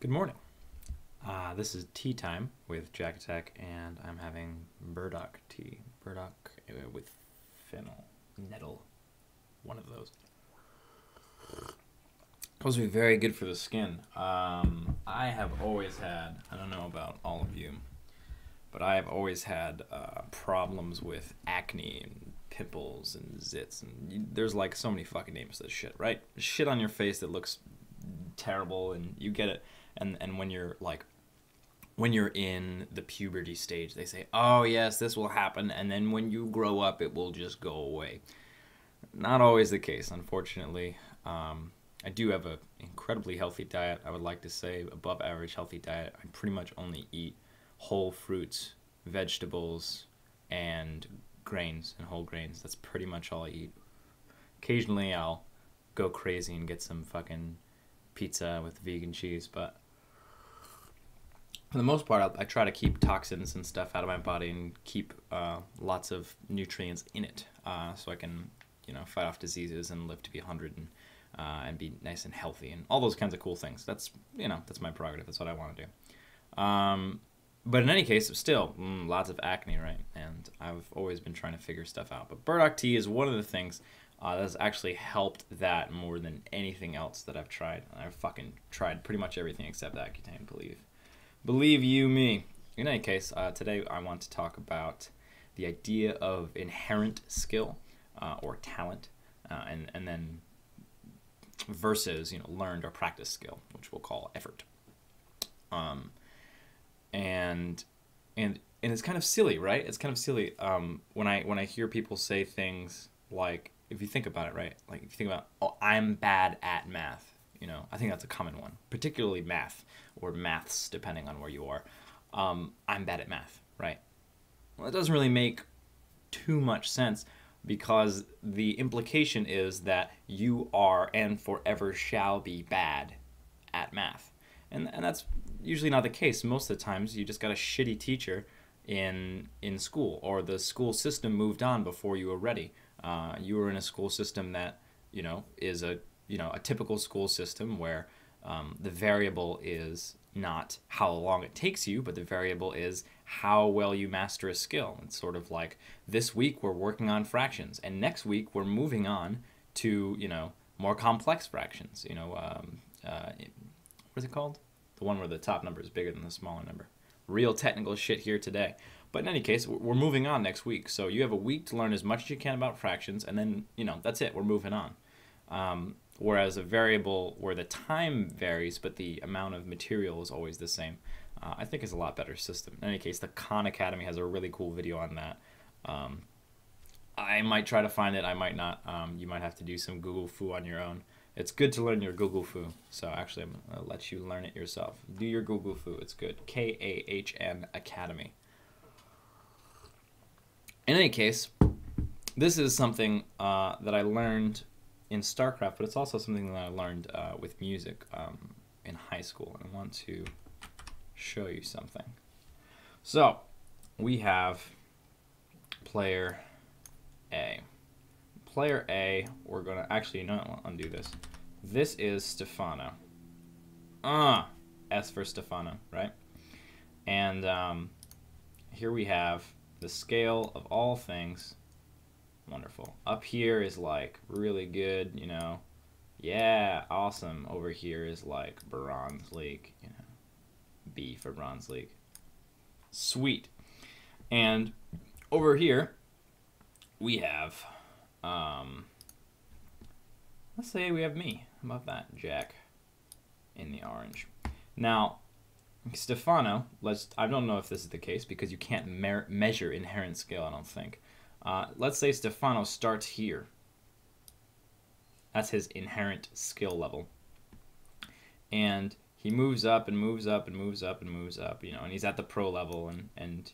Good morning. This is tea time with JaKaTaK, and I'm having burdock tea. Burdock with fennel, nettle, one of those. Supposed to be very good for the skin. I have always had, I don't know about all of you, but I have always had problems with acne and pimples and zits. And there's like so many fucking names for this shit, right? Shit on your face that looks terrible, and you get it. And when you're like, when you're in the puberty stage, they say, oh yes, this will happen, and then when you grow up, it will just go away. Not always the case, unfortunately. I do have an incredibly healthy diet. I would like to say above average healthy diet. I pretty much only eat whole fruits, vegetables, and grains and whole grains. That's pretty much all I eat. Occasionally I'll go crazy and get some fucking pizza with vegan cheese, but for the most part, I try to keep toxins and stuff out of my body and keep lots of nutrients in it, so I can, fight off diseases and live to be 100 and be nice and healthy and all those kinds of cool things. That's that's my prerogative. That's what I want to do. But in any case, still lots of acne, right? And I've always been trying to figure stuff out. But burdock tea is one of the things that has actually helped that more than anything else that I've tried. I've fucking tried pretty much everything except Accutane, Believe you me. In any case, today I want to talk about the idea of inherent skill or talent, and then versus learned or practiced skill, which we'll call effort. And it's kind of silly, right? It's kind of silly when I hear people say things like, if you think about it, right? Like if you think about, oh, I'm bad at math. I think that's a common one, particularly math or maths, depending on where you are. I'm bad at math, right? Well, it doesn't really make too much sense because the implication is that you are and forever shall be bad at math. And that's usually not the case. Most of the times you just got a shitty teacher in school, or the school system moved on before you were ready. You were in a school system that, is a typical school system where the variable is not how long it takes you, but the variable is how well you master a skill. It's sort of like, this week we're working on fractions, and next week we're moving on to, more complex fractions. What is it called? The one where the top number is bigger than the smaller number. Real technical shit here today. But in any case, we're moving on next week. So you have a week to learn as much as you can about fractions, and then, that's it. We're moving on. Whereas a variable where the time varies but the amount of material is always the same, I think is a lot better system. In any case, the Khan Academy has a really cool video on that. I might try to find it. I might not. You might have to do some Google Fu on your own. It's good to learn your Google Fu. So actually, I'm going to let you learn it yourself. Do your Google Fu. It's good. KAHN Academy. In any case, this is something that I learned in StarCraft, but it's also something that I learned with music in high school, and I want to show you something. So we have player A. Player A, we're gonna actually undo this. This is Stefano. S for Stefano, right? And here we have the scale of all things. Wonderful. Up here is like really good, yeah, awesome. Over here is like Bronze League, B for Bronze League. Sweet. And over here we have, let's say we have me. How about that? Jack in the orange. Now, Stefano, I don't know if this is the case because you can't measure inherent skill, I don't think. Let's say Stefano starts here. That's his inherent skill level. And he moves up and moves up and moves up and moves up, and he's at the pro level, and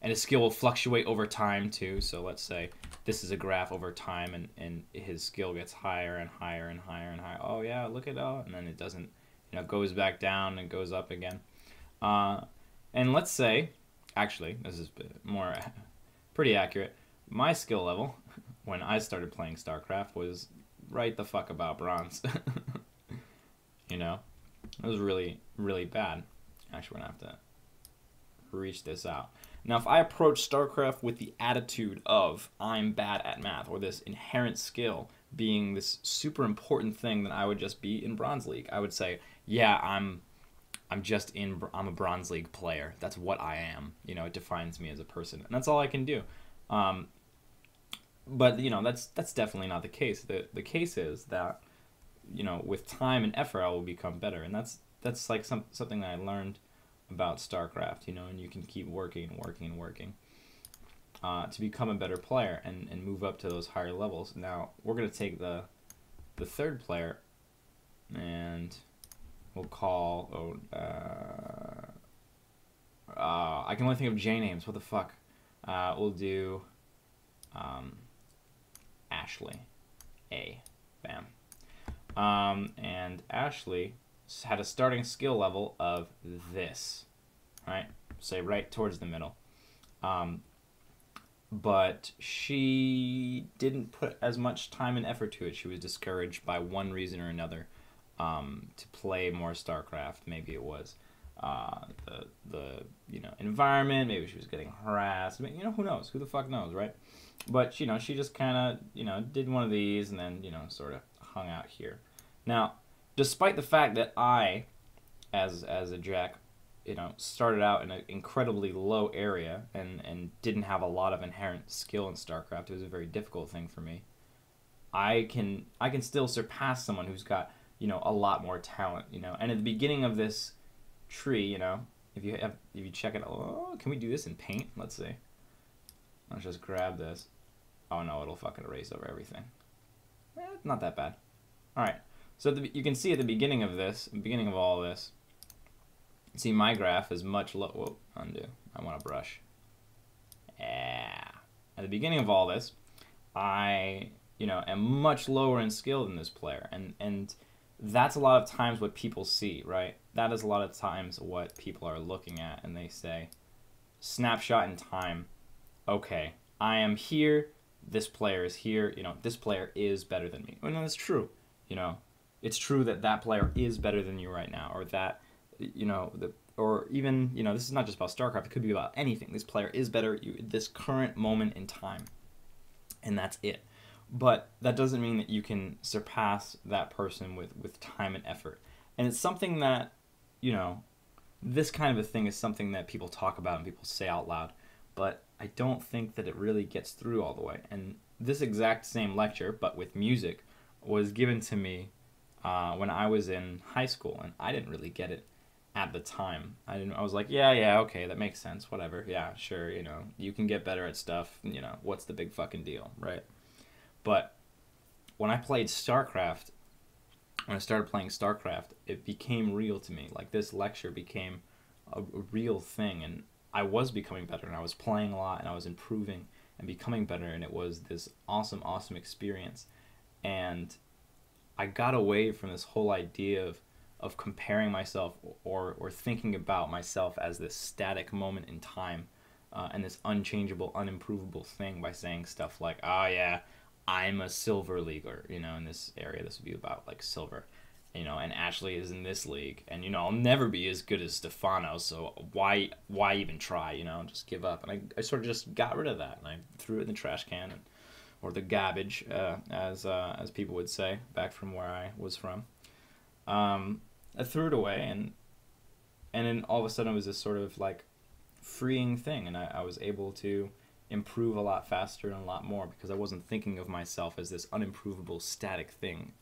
his skill will fluctuate over time too. So let's say this is a graph over time, and his skill gets higher and higher and higher and higher. Oh yeah, look at that. And then it doesn't, goes back down and goes up again. And let's say, actually, this is more pretty accurate. My skill level, when I started playing StarCraft, was right the fuck about bronze. It was really really bad. Actually, we're going to have to reach this out. Now, if I approach StarCraft with the attitude of I'm bad at math, or this inherent skill being this super important thing, then I would just be in Bronze League. I would say, yeah, I'm a Bronze League player. That's what I am. You know, it defines me as a person, and that's all I can do. But you know, that's definitely not the case. The case is that, you know, with time and effort, I will become better, and that's like something that I learned about StarCraft. You know, and you can keep working and working and working to become a better player and move up to those higher levels. Now we're gonna take the third player, and we'll call I can only think of J names. What the fuck? We'll do Ashley. A. Bam. And Ashley had a starting skill level of this. Right? Say right towards the middle. But she didn't put as much time and effort to it. She was discouraged by one reason or another to play more StarCraft. Maybe it was the you know, environment. Maybe she was getting harassed. I mean, you know, who knows? Who the fuck knows, right? But you know, she just kind of, you know, did one of these and then, you know, sort of hung out here. Now, despite the fact that I, as a Jak, you know, started out in an incredibly low area and didn't have a lot of inherent skill in StarCraft, it was a very difficult thing for me. I can still surpass someone who's got, you know, a lot more talent, you know. And at the beginning of this tree, you know, if you check it out, oh, can we do this in Paint? Let's see. Let's just grab this. Oh no, it'll fucking erase over everything. Not that bad. All right. So you can see at the beginning of this, beginning of all this, see my graph is much low. Whoa, undo. I want a brush. Yeah. At the beginning of all this, I, you know, am much lower in skill than this player, and that's a lot of times what people see, right? That is a lot of times what people are looking at, and they say, snapshot in time. Okay, I am here. This player is here. You know, this player is better than me. Well, no, that's true. You know, it's true that that player is better than you right now, or that, you know, or even, you know, this is not just about StarCraft. It could be about anything. This player is better at you at this current moment in time, and that's it. But that doesn't mean that you can surpass that person with time and effort. And it's something that, you know, this kind of a thing is something that people talk about and people say out loud, but I don't think that it really gets through all the way. And this exact same lecture, but with music, was given to me when I was in high school, and I didn't really get it at the time. I was like, yeah, okay, that makes sense, whatever. Yeah, sure, you know, you can get better at stuff, you know, what's the big fucking deal, right? But when I played StarCraft, when I started playing StarCraft, it became real to me. Like, this lecture became a real thing, and I was becoming better, and I was playing a lot, and I was improving and becoming better, and it was this awesome, awesome experience. And I got away from this whole idea of comparing myself or thinking about myself as this static moment in time and this unchangeable, unimprovable thing by saying stuff like, oh yeah, I'm a silver leaguer, you know, in this area. This would be about like silver, you know, and Ashley is in this league, and, you know, I'll never be as good as Stefano, so why even try, you know, just give up. And I sort of just got rid of that, and I threw it in the trash can, or the garbage, as people would say, back from where I was from. I threw it away, and then all of a sudden it was this sort of like freeing thing, and I was able to improve a lot faster and a lot more because I wasn't thinking of myself as this unimprovable static thing.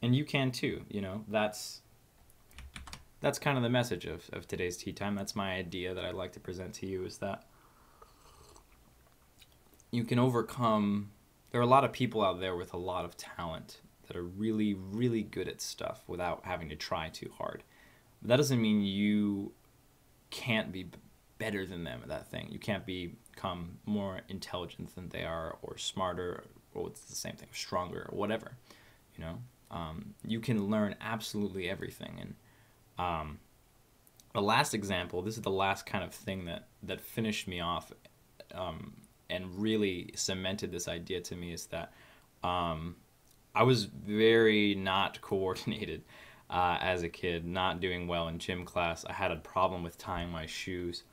And you can too, you know. That's kind of the message of today's tea time. That's my idea that I'd like to present to you, is that you can overcome. There are a lot of people out there with a lot of talent that are really, really good at stuff without having to try too hard. But that doesn't mean you can't be better than them at that thing. You can't become more intelligent than they are, or smarter, or it's the same thing, stronger, or whatever. You know, you can learn absolutely everything. And the last example, this is the last kind of thing that finished me off and really cemented this idea to me, is that I was very not coordinated. as a kid, not doing well in gym class. I had a problem with tying my shoes,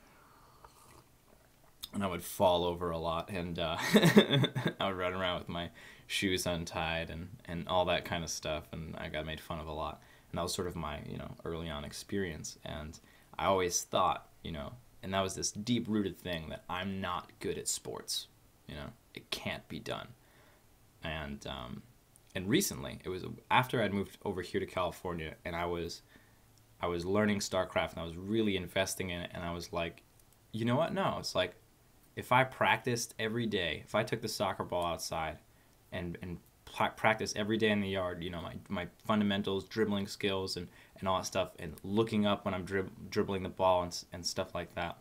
and I would fall over a lot, and I would run around with my shoes untied and all that kind of stuff, and I got made fun of a lot. And that was sort of my, early on experience. And I always thought, and that was this deep-rooted thing that I'm not good at sports. It can't be done. And recently, it was after I'd moved over here to California, and I was learning StarCraft, and I was really investing in it, and I was like, you know what? No, it's like, if I practiced every day, if I took the soccer ball outside and practice every day in the yard, my fundamentals, dribbling skills, and all that stuff, and looking up when I'm dribbling the ball and stuff like that,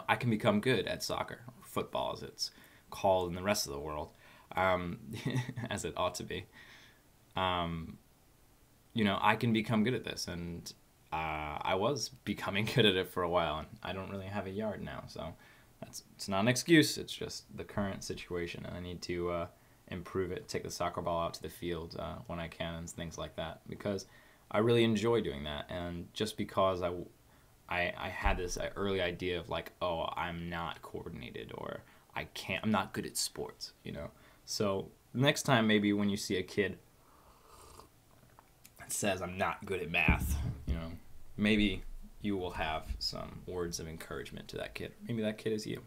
I can become good at soccer, or football as it's called in the rest of the world, as it ought to be. I can become good at this, and I was becoming good at it for a while, and I don't really have a yard now, so it's not an excuse. It's just the current situation, and I need to improve it, take the soccer ball out to the field when I can, and things like that, because I really enjoy doing that. And just because I had this early idea of like, oh, I'm not coordinated, or I'm not good at sports, So next time, maybe when you see a kid that says I'm not good at math, maybe you will have some words of encouragement to that kid. Maybe that kid is you.